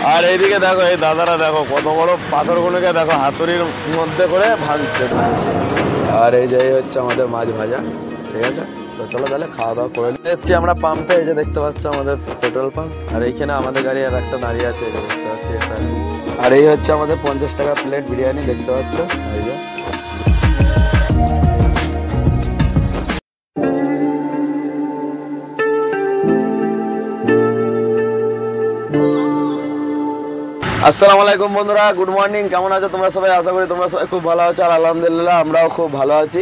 আর এইদিকে দেখো এই দাদারা দেখো কত বড় পাথরগুলোকে দেখো হাতুড়ির মধ্যে করে ভাঙছে। আর এই যে হচ্ছে আমাদের মাছ ভাজা, ঠিক আছে। তো চলো তাহলে খাওয়া দাওয়া করে যাচ্ছি আমরা পাম্পে। এই যে দেখতে পাচ্ছ আমাদের পেট্রোল পাম্প, আর এইখানে আমাদের গাড়ি আর একটা দাঁড়িয়ে আছে, এই যে দেখতে পাচ্ছি। আর এই হচ্ছে আমাদের 50 টাকা প্লেট বিরিয়ানি, দেখতে পাচ্ছ এই যে। আসসালামু আলাইকুম বন্ধুরা, গুড মর্নিং। কেমন আছো তোমরা সবাই? আশা করি তোমরা সবাই খুব ভালো আছো। আর আলহামদুলিল্লাহ আমরাও খুব ভালো আছি।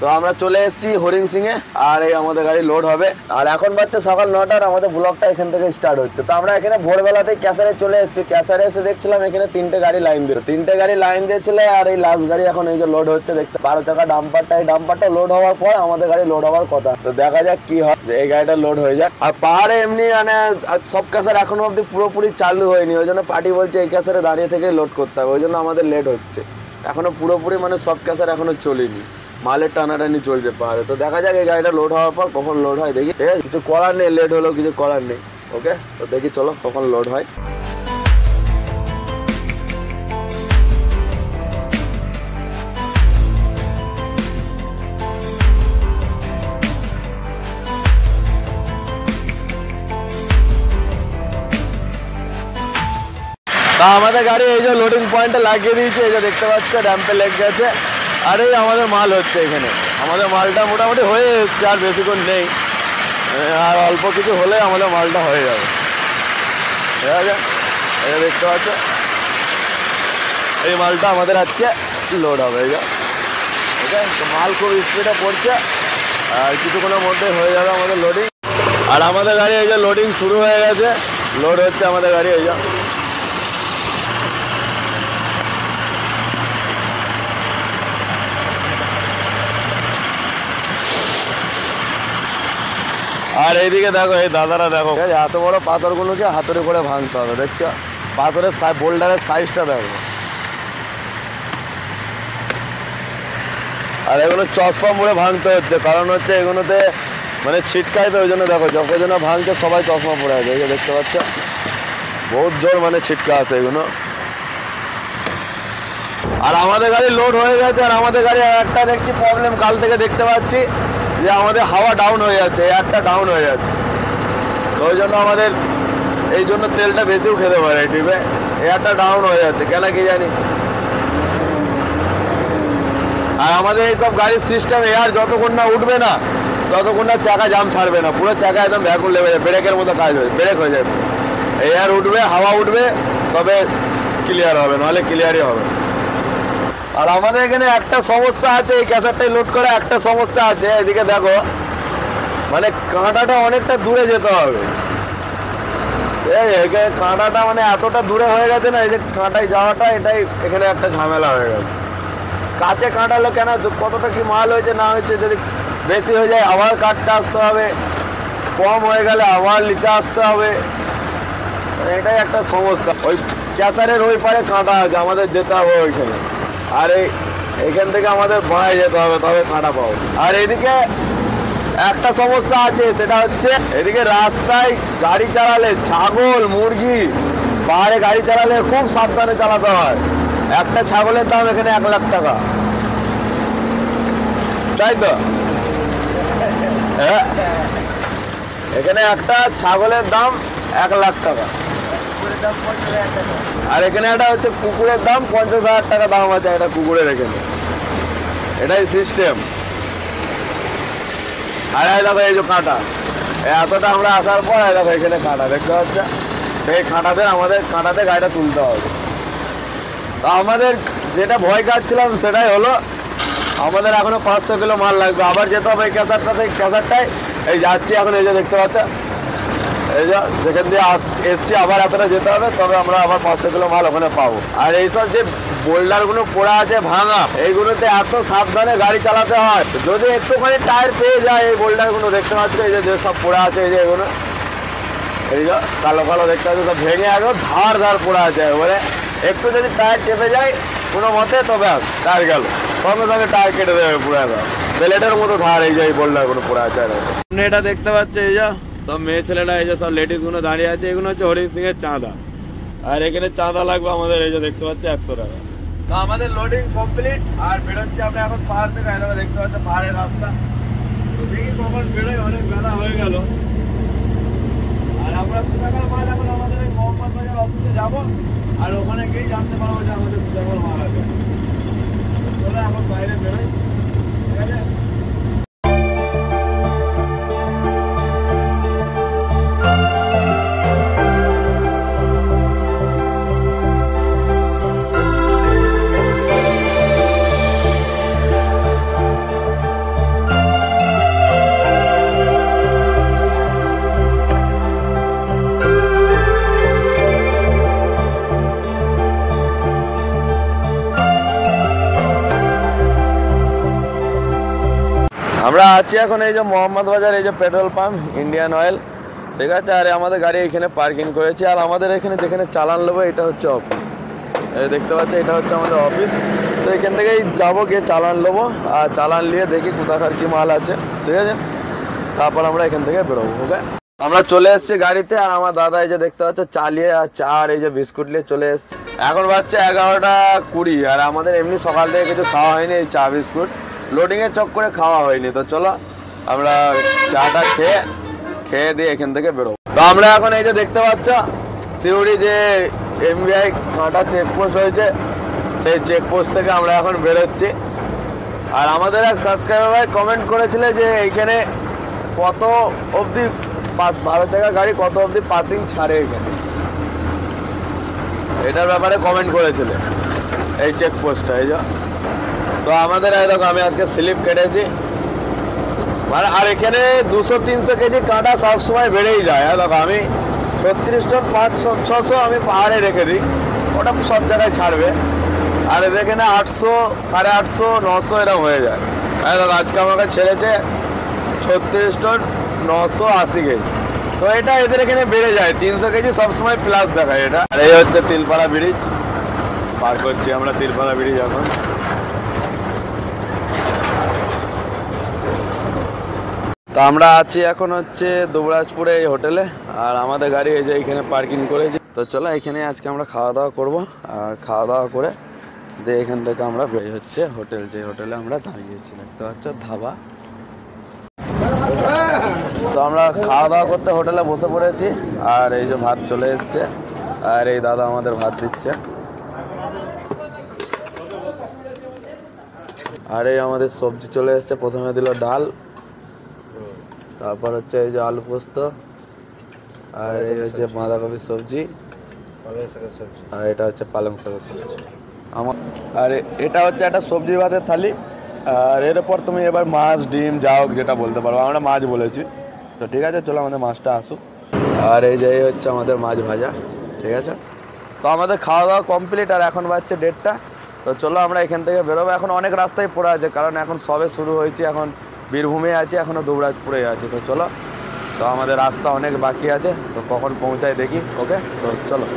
তো আমরা চলে এসেছি হরিং সিং এ, আর এই আমাদের গাড়ি লোড হবে। আর এখন বাচ্চা সকাল 9টার, আমাদের ব্লগটা এখান থেকে স্টার্ট হচ্ছে। তো আমরা এখানে ভোরবেলাতেই ক্যাসারে চলে এসেছি। ক্যাসারে এসে দেখছিলাম এখানে 3টে গাড়ি লাইন দিল, 3টে গাড়ি লাইন দিয়েছিল। আর এই লাস্ট গাড়ি এখন এই যে লোড হচ্ছে, দেখতে 12 চাকা ডাম্পারটা। এই ডাম্পারটা লোড হওয়ার পর আমাদের গাড়ি লোড হওয়ার কথা। তো দেখা যাক কি হয়, যে এই গাড়িটা লোড হয়ে যাক। আর পাহাড়ে এমনি মানে সব ক্যাসার এখনো অব্দি পুরোপুরি চালু হয়নি, ওই জন্য পার্টি বলছে এই ক্যাসারে দাঁড়িয়ে থেকে লোড করতে হবে, ওই জন্য আমাদের লেট হচ্ছে। এখনো পুরোপুরি মানে সব ক্যাসার এখনো চলেনি, মালের টানাটানি চলছে পাহাড়ে। তো দেখা যাক এই গাড়িটা লোড হওয়ার পর কখন লোড হয় দেখি, ঠিক আছে। কিছু করার নেই, লেট হলেও কিছু করার নেই। ওকে, তো দেখি চলো কখন লোড হয়। তা আমাদের গাড়ি এই যে লোডিং পয়েন্টে লাগিয়ে দিয়েছে, এই যে দেখতে পাচ্ছ র্যাম্পে লেগে গেছে। আর এই আমাদের মাল হচ্ছে এখানে, আমাদের মালটা মোটামুটি হয়ে এসছে, আর বেশিক্ষণ নেই। আর অল্প কিছু হলে আমাদের মালটা হয়ে যাবে, ঠিক আছে। এটা দেখতে পাচ্ছ, এই মালটা আমাদের আজকে লোড হবে, এই যে ঠিক আছে। তো মাল খুব স্পিডে পড়ছে, আর কিছুক্ষণের মধ্যে হয়ে যাবে আমাদের লোডিং। আর আমাদের গাড়ি এই যে লোডিং শুরু হয়ে গেছে, লোড হচ্ছে আমাদের গাড়ি, এই যে। আর এইদিকে দেখো এই দাদারা দেখো, এত বড় পাথরগুলোকে হাতুড়ি করে ভাঙতে হবে, দেখছো পাথরের বোল্ডারের সাইজটা দেখো। আর এগুলো চশমা মুড়ে ভাঙতে হচ্ছে, কারণ হচ্ছে এগুলোতে মানে ছিটকায়, তো ওই জন্য দেখো যখন ভাঙছে সবাই চশমা পরে আছে, এই যে দেখতে পাচ্ছ বহুত জোর মানে ছিটকা আছে এগুলো। আর আমাদের গাড়ি লোড হয়ে গেছে। আর আমাদের গাড়ি একটা দেখছি প্রবলেম, কাল থেকে দেখতে পাচ্ছি যে আমাদের হাওয়া ডাউন হয়ে যাচ্ছে, এয়ারটা ডাউন হয়ে যাচ্ছে। তো ওই জন্য আমাদের এই জন্য তেলটা বেশিও খেতে পারে এই ট্রিপে, এয়ারটা ডাউন হয়ে যাচ্ছে কেন কি জানি। আর আমাদের এইসব গাড়ির সিস্টেম, এয়ার যতক্ষণ না উঠবে না ততক্ষণ না চাকা জাম ছাড়বে না, পুরো চাকা একদম ভ্যাকুম লেগে যাবে, ব্রেকের মতো কাজ হবে, ব্রেক হয়ে যাবে। এয়ার উঠবে, হাওয়া উঠবে, তবে ক্লিয়ার হবে, নাহলে ক্লিয়ারই হবে। আর আমাদের এখানে একটা সমস্যা আছে, এই ক্যাসারটাই লোড করে একটা সমস্যা আছে। এদিকে দেখো মানে কাঁটাটা অনেকটা দূরে যেতে হবে, এই কাঁটাটা মানে এতটা দূরে হয়ে গেছে না, এই যে কাঁটায় যাওয়াটা, এটাই এখানে একটা ঝামেলা হয়ে গেছে। কাছে কাঁটালো কেন, কতটা কি মাল হয়েছে না হয়েছে, যদি বেশি হয়ে যায় আবার কাটতে আসতে হবে, কম হয়ে গেলে আবার নিতে আসতে হবে, এটাই একটা সমস্যা। ওই ক্যাসারের ওই পারে কাঁটা আছে, আমাদের যেতে হবে ওইখানে। আর এইখান থেকে আমাদের বাঁয়ে যেতে হবে, তবে কাঁটা পাবো। আর এদিকে একটা সমস্যা আছে, সেটা হচ্ছে এদিকে রাস্তায় গাড়ি চালালে, ছাগল মুরগি পাহাড়ে গাড়ি চালালে খুব সাবধানে চালাতে হয়। একটা ছাগলের দাম এখানে 1 লাখ টাকা, তাই তো? হ্যাঁ, এখানে একটা ছাগলের দাম 1 লাখ টাকা। আর এখানে একটা হচ্ছে কুকুরের দাম 50,000 টাকা দাম আছে একটা কুকুরের এখানে, এটাই সিস্টেম। আর দেখো এই যে কাঁটা, এতটা আমরা আসার পর দেখো এখানে কাঁটা দেখতে পাচ্ছ, এই আমাদের কাঁটাতে গাড়িটা তুলতে হবে। তো আমাদের যেটা ভয় কাটছিলাম সেটাই হলো, আমাদের এখনো 500 কিলো মাল লাগবে, আবার যেতে হবে এই ক্যাসারটায়। এই যাচ্ছি এখন, এই যে দেখতে পাচ্ছ, এই যে যেখান দিয়ে এসছি আবার এতটা যেতে হবে, তবে আমরা আবার 500 কিলো মাল ওখানে পাবো। আর এইসব যে বোল্ডারগুলো পড়ে আছে ভাঙা, এইগুলোতে এত সাবধানে গাড়ি চালাতে হয়, যদি একটুখানি টায়ার পেয়ে যায়, এই বোল্ডারগুলো দেখতে পাচ্ছ এই যে সব পড়ে আছে, এই যে এগুলো এই যে কালো কালো দেখতে পাচ্ছ, সব ভেঙে একদম ধার ধার পড়ে আছে। এবারে একটু যদি টায়ার চেপে যায় কোনো মতে, তবে টায়ার গেল, সঙ্গে সঙ্গে টায়ার কেটে দেবে পুরো, একদম প্লেটের মতো ধার এই যে এই বোল্ডারগুলো পড়ে আছে। এটা দেখতে পাচ্ছ এই যে সব মেয়ে ছেলেরা, এই যে সব লেডিস গুলো দাঁড়িয়ে আছে, এগুলো হচ্ছে হরিং সিং এর চাঁদা। আর এখানে চাঁদা লাগবে আমাদের, এই যে দেখতে পাচ্ছি 100 টাকা। তো আমাদের লোডিং কমপ্লিট আর বেরোচ্ছি আমরা এখন পাহাড় থেকে। দেখতে পাচ্ছি পাহাড়ের রাস্তা, দেখি কখন বেরোয়, অনেক বেলা হয়ে গেল। আর আমরা কোথাকার মাল এখন আমাদের মোহাম্মদ বাজার অফিসে যাবো, আর ওখানে গিয়ে জানতে পারবো যে আমাদের কোথাকার মাল আছে। চলে এখন বাইরে বেরোই, ঠিক আছে। আমরা আছি এখন এই যে মোহাম্মদ বাজার, এই যে পেট্রোল পাম্প ইন্ডিয়ান অয়েল, ঠিক আছে। আর আমাদের গাড়ি এখানে পার্কিং করেছি। আর আমাদের এখানে যেখানে চালান নেবো এটা হচ্ছে অফিস, দেখতে পাচ্ছি এটা হচ্ছে আমাদের অফিস। তো এখান থেকেই যাবো, গিয়ে চালান নেবো, আর চালান নিয়ে দেখি কোথাকার কি মাল আছে, ঠিক আছে। তারপর আমরা এখান থেকে বেরোবো, ওকে। আমরা চলে এসেছি গাড়িতে, আর আমার দাদা এই যে দেখতে পাচ্ছে চালিয়ে আর চা আর এই যে বিস্কুট নিয়ে চলে এসছে। এখন বাজছে 11:20, আর আমাদের এমনি সকাল থেকে কিছু খাওয়া হয়নি, এই চা বিস্কুট লোডিংয়ের চক্করে খাওয়া হয়নি। তো চলো আমরা চাটা খেয়ে দিয়ে এখান থেকে বেরোবো। তো আমরা এখন এই যে দেখতে পাচ্ছ সিউড়ি যে এমবিআই কাঁটা চেকপোস্ট হয়েছে, সেই চেকপোস্ট থেকে আমরা এখন বেরোচ্ছি। আর আমাদের এক সাবস্ক্রাইবার ভাই কমেন্ট করেছিল যে এইখানে কত অবধি 12 চাকা গাড়ি কত অবধি পাসিং ছাড়ে এখানে, এটার ব্যাপারে কমেন্ট করেছিল এই চেকপোস্টটা। এই যে তো আমাদের দেখো আমি আজকে স্লিপ কেটেছি, মানে আর এখানে 200-300 কেজি কাঁটা সবসময় বেড়েই যায়। দেখো আমি 36 টন 500-600 আমি পাহাড়ে রেখে দিই, ওটা সব জায়গায় ছাড়বে। আর এখানে 800, 850, 900 এরকম হয়ে যায়। দেখো আজকে আমাকে ছেড়েছে 36 টন 980 কেজি। তো এটা এদের এখানে বেড়ে যায়, 300 কেজি সবসময় প্লাস দেখায় এটা। আর এই হচ্ছে তিলপাড়া ব্রিজ, পার করছি আমরা তিলপাড়া ব্রিজ এখন। তো আমরা আছি এখন হচ্ছে দুবরাজপুরে এই হোটেলে, আর আমাদের গাড়ি এই যে এখানে পার্কিং করেছি। তো চলো এখানে আজকে আমরা খাওয়া দাওয়া করবো, আর খাওয়া দাওয়া করে দিয়ে এখান থেকে আমরা বের হচ্ছে হোটেল, যে হোটেলে আমরা দাঁড়িয়েছি দেখতে পাচ্ছ ধাবা। তো আমরা খাওয়া দাওয়া করতে হোটেলে বসে পড়েছি, আর এই যে ভাত চলে এসছে, আর এই দাদা আমাদের ভাত দিচ্ছে। আর এই আমাদের সবজি চলে এসছে, প্রথমে দিল ডাল, তারপর হচ্ছে এই যে আলু পোস্ত, আর এই হচ্ছে বাঁধাকপির সবজি, আর এটা হচ্ছে পালং শাকের সবজি আমার। আর এটা হচ্ছে একটা সবজি ভাতের থালি। আর এরপর তুমি এবার মাছ ডিম যা হোক যেটা বলতে পারবো, আমরা মাছ বলেছি। তো ঠিক আছে চলো আমাদের মাছটা আসুক। আর এই যে হচ্ছে আমাদের মাছ ভাজা, ঠিক আছে। তো আমাদের খাওয়া দাওয়া কমপ্লিট, আর এখন বাজছে 1:30। তো চলো আমরা এখান থেকে বেরোবো। এখন অনেক রাস্তায় পড়ে আছে, কারণ এখন সবে শুরু হয়েছে, এখন বীরভূমে আছি, এখনও দুবরাজপুরে আছে। তো চলো, তো আমাদের রাস্তা অনেক বাকি আছে, তো কখন পৌঁছায় দেখি, ওকে। তো চলো।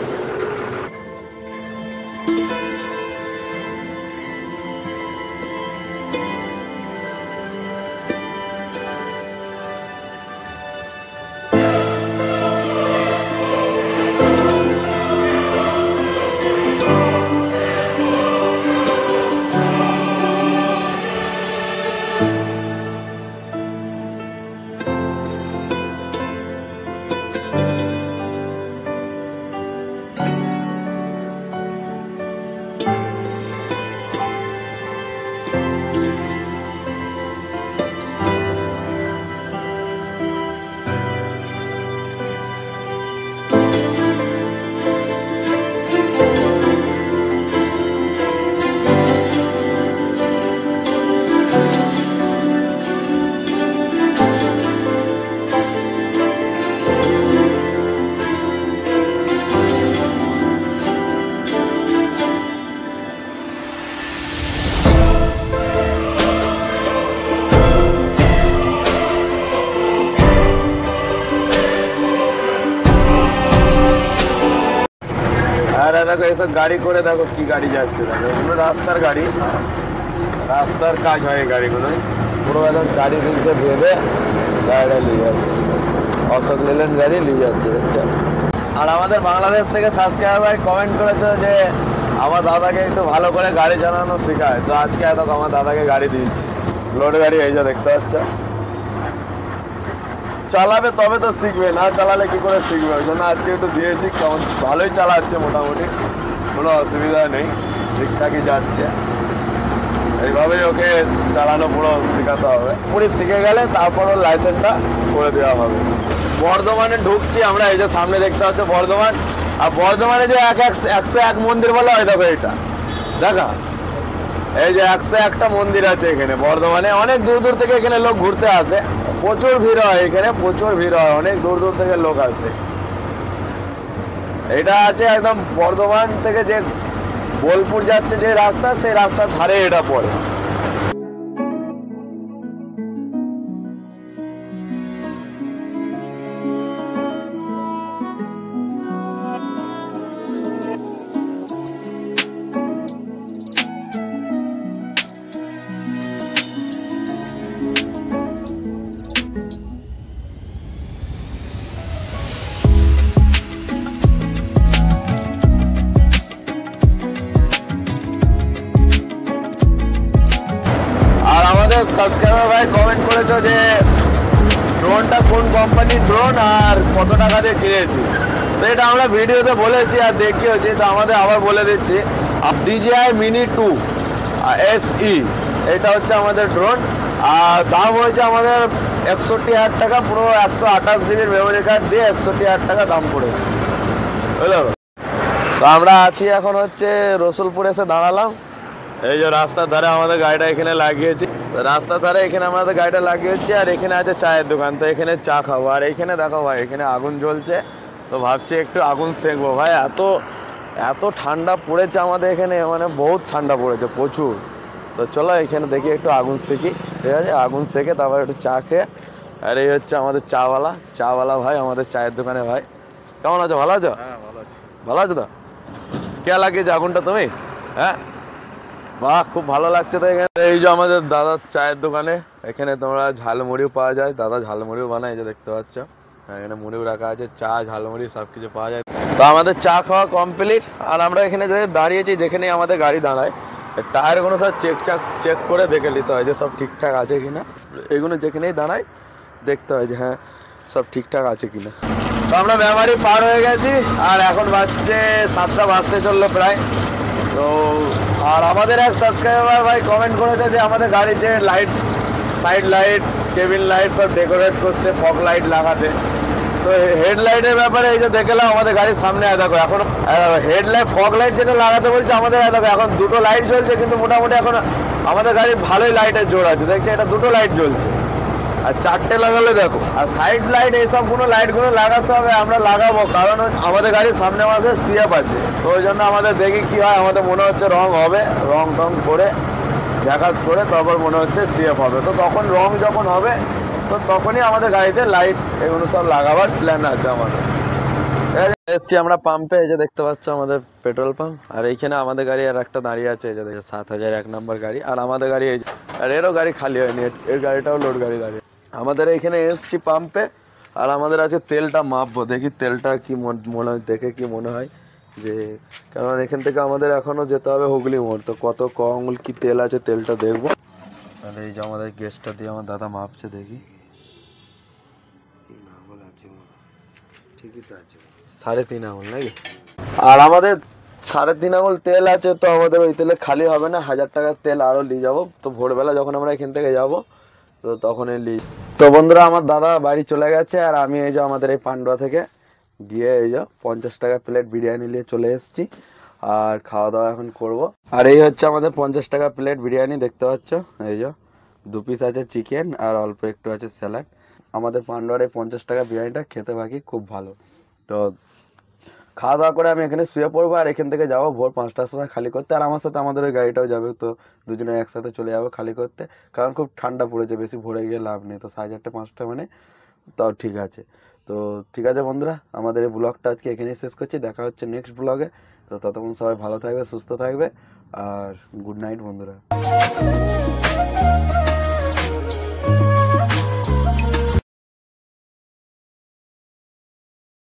দেখো এসব গাড়ি করে দেখো কি গাড়ি যাচ্ছে, দেখো এগুলো রাস্তার গাড়ি, রাস্তার কাজ হয় এই গাড়িগুলো। পুরো একদম চারিদিকে ভেবে গাড়িটা নিয়ে যাচ্ছে, অশোক লেল্যান্ড গাড়ি নিয়ে যাচ্ছে, দেখছো। আর আমাদের বাংলাদেশ থেকে সাবস্ক্রাইবার কমেন্ট করেছে যে আমার দাদাকে একটু ভালো করে গাড়ি চালানো শেখায়। তো আজকে এত আমার দাদাকে গাড়ি দিয়েছি, লোড গাড়ি এই যে দেখতে পাচ্ছ। চালাবে তবে তো শিখবে, না চালালে কি করে শিখবে, ওই জন্য আজকে একটু দিয়েছি। কেমন ভালোই চালাচ্ছে মোটামুটি, কোনো অসুবিধা নেই, ঠিকঠাকই যাচ্ছে। এইভাবেই ওকে চালানো পুরো শেখাতে হবে। পুরো শিখে গেলে তারপর ওর লাইসেন্সটা করে দেওয়া হবে। বর্ধমানে ঢুকছি আমরা, এই যে সামনে দেখতে পাচ্ছ বর্ধমান। আর বর্ধমানে যে 101 মন্দির বলা হয়, দেখো এটা দেখা, এই যে 101টা মন্দির আছে এখানে বর্ধমানে। অনেক দূর দূর থেকে এখানে লোক ঘুরতে আসে, প্রচুর ভিড় হয় এখানে, প্রচুর ভিড় হয়, অনেক দূর দূর থেকে লোক আসে। এটা আছে একদম বর্ধমান থেকে যে বোলপুর যাচ্ছে যে রাস্তা, সেই রাস্তার ধারে এটা পড়ে। সাবস্ক্রাইবার ভাই কমেন্ট করেছো যে ড্রোনটা কোন কোম্পানির ড্রোন আর কত টাকা দিয়ে কিনেছি। তো এটা আমরা ভিডিওতে বলেছি আর দেখিয়েছি, তো আমাদের আবার বলে দিচ্ছি। DJI Mini 2 SE এটা হচ্ছে আমাদের ড্রোন। আর দাম হয়েছে আমাদের 61,000 টাকা, পুরো 128 জিবির মেমোরি কার্ড দিয়ে 61,000 টাকা দাম পড়েছে, বুঝলো। তো আমরা আছি এখন হচ্ছে রসুলপুর, এসে দাঁড়ালাম। এই যে রাস্তার ধারে আমাদের গাড়িটা এখানে লাগিয়েছি, রাস্তার ধারে এখানে আমাদের গাড়িটা লাগিয়েছি। আর এখানে আছে চায়ের দোকান, তো এখানে চা খাবো। আর এখানে দেখো ভাই, এখানে আগুন জ্বলছে, তো ভাবছি একটু আগুন সেঁকবো। ভাই এত ঠান্ডা পড়েছে আমাদের এখানে, মানে বহুত ঠান্ডা পড়েছে প্রচুর। তো চলো এখানে দেখি একটু আগুন সেঁকি, ঠিক আছে। আগুন সেঁকে তারপর একটু চা খেয়ে। আর এই হচ্ছে আমাদের চাওয়ালা ভাই, আমাদের চায়ের দোকানে। ভাই কেমন আছো? ভালো আছো? হ্যাঁ ভালো আছি। ভালো আছো তো? কে লাগিয়েছে আগুনটা তুমি? হ্যাঁ, বাহ, খুব ভালো লাগছে। তো এখানে এই যে আমাদের দাদার চায়ের দোকানে, এখানে তোমরা ঝালমুড়িও পাওয়া যায়, দাদা ঝালমুড়িও বানায়, এই যে দেখতে পাচ্ছ। এখানে মুড়িও রাখা আছে, চা ঝালমুড়ি সব কিছু পাওয়া যায়। তো আমাদের চা খাওয়া কমপ্লিট। আর আমরা এখানে যে দাঁড়িয়েছি, যেখানে আমাদের গাড়ি দাঁড়ায়, টায়ারগুলো সব চেক করে দেখে নিতে হয় যে সব ঠিকঠাক আছে কিনা। এগুলো যেখানেই দাঁড়ায় দেখতে হয় যে হ্যাঁ সব ঠিকঠাক আছে কিনা। তো আমরা মেমারি পার হয়ে গেছি, আর এখন বাজছে 7টা বাজতে চললো প্রায়। তো আর আমাদের এক সাবস্ক্রাইবার ভাই কমেন্ট করেছে যে আমাদের গাড়ির যে light, side light, cabin light সব ডেকোরেট করতে, ফগ লাইট লাগাতে। তো হেডলাইটের ব্যাপারে এই যে দেখলাম আমাদের গাড়ির সামনে দেখো, এখন হেডলাইট ফগ লাইট যেটা লাগাতে বলছে আমাদের দেখো, এখন দুটো লাইট জ্বলছে, কিন্তু মোটামুটি এখন আমাদের গাড়ির ভালোই লাইটের জোর আছে। দেখছি এটা দুটো লাইট জ্বলছে, আর 4টে লাগালে দেখো। আর সাইড লাইট এইসব কোনো লাইটগুলো লাগাতে হবে, আমরা লাগাবো, কারণ আমাদের গাড়ির সামনে মাসে সিএফ আছে। তো ওই জন্য আমাদের দেখি কি হয়, আমাদের মনে হচ্ছে রং হবে, রং টং করে ঝাকাস করে তারপর মনে হচ্ছে সিএফ হবে। তো তখন রং যখন হবে, তো তখনই আমাদের গাড়িতে লাইট এগুলো সব লাগাবার প্ল্যান আছে আমাদের। এসছি আমরা পাম্পে, এই যে দেখতে পাচ্ছ আমাদের পেট্রোল পাম্প। আর এইখানে আমাদের গাড়ি আর একটা দাঁড়িয়ে আছে, এই যে দেখো 7001 নম্বর গাড়ি। আর আমাদের গাড়ি এই, আর এরও গাড়ি খালি হয়নি, এর গাড়িটাও লোড গাড়ি দাঁড়িয়ে। আমাদের এইখানে এসছি পাম্পে, আর আমাদের আছে তেলটা মাপবো। দেখি তেলটা কি মনে হয়, দেখে কি মনে হয় যে, কারণ এখান থেকে আমাদের এখনো যেতে হবে হুগলি মোড়। তো কত আঙুল কি তেল আছে তেলটা দেখবো। আর এই যে আমাদের গ্যাসটা দিয়ে আমার দাদা মাপছে, দেখি 3 আঙুল আছে, ঠিকই তো আছে, 3.5 আঙুল নাকি। আর আমাদের 3.5 আঙুল তেল আছে। তো আমাদের ওই তেলে খালি হবে না, 1000 টাকার তেল আরও নিয়ে যাবো। তো ভোরবেলা যখন আমরা এখান থেকে যাবো, তো তখনই নিই। তো বন্ধুরা, আমার দাদা বাড়ি চলে গেছে, আর আমি এই যে আমাদের এই পান্ডুয়া থেকে গিয়ে এই যে 50 টাকা প্লেট বিরিয়ানি নিয়ে চলে এসেছি। আর খাওয়া দাওয়া এখন করব। আর এই হচ্ছে আমাদের 50 টাকা প্লেট বিরিয়ানি, দেখতে পাচ্ছ। এই যে 2 পিস আছে চিকেন, আর অল্প একটু আছে স্যালাড। আমাদের পান্ডুয়ার এই 50 টাকা বিরিয়ানিটা খেতে বাকি খুব ভালো। তো খাওয়া দাওয়া করে আমি এখানে শুয়ে পড়বো, আর এখান থেকে যাবো ভোর 5টার সময় খালি করতে। আর আমার সাথে আমাদের ওই গাড়িটাও যাবে, তো দুজনে একসাথে চলে যাবো খালি করতে, কারণ খুব ঠান্ডা পড়েছে, বেশি ভোরে গিয়ে লাভ নেই। তো 4:30 5টা মানে তাও ঠিক আছে। তো ঠিক আছে বন্ধুরা, আমাদের এই ব্লগটা আজকে এখানেই শেষ করছি। দেখা হচ্ছে নেক্সট ব্লগে। তো ততক্ষণ সবাই ভালো থাকবে, সুস্থ থাকবে, আর গুড নাইট বন্ধুরা।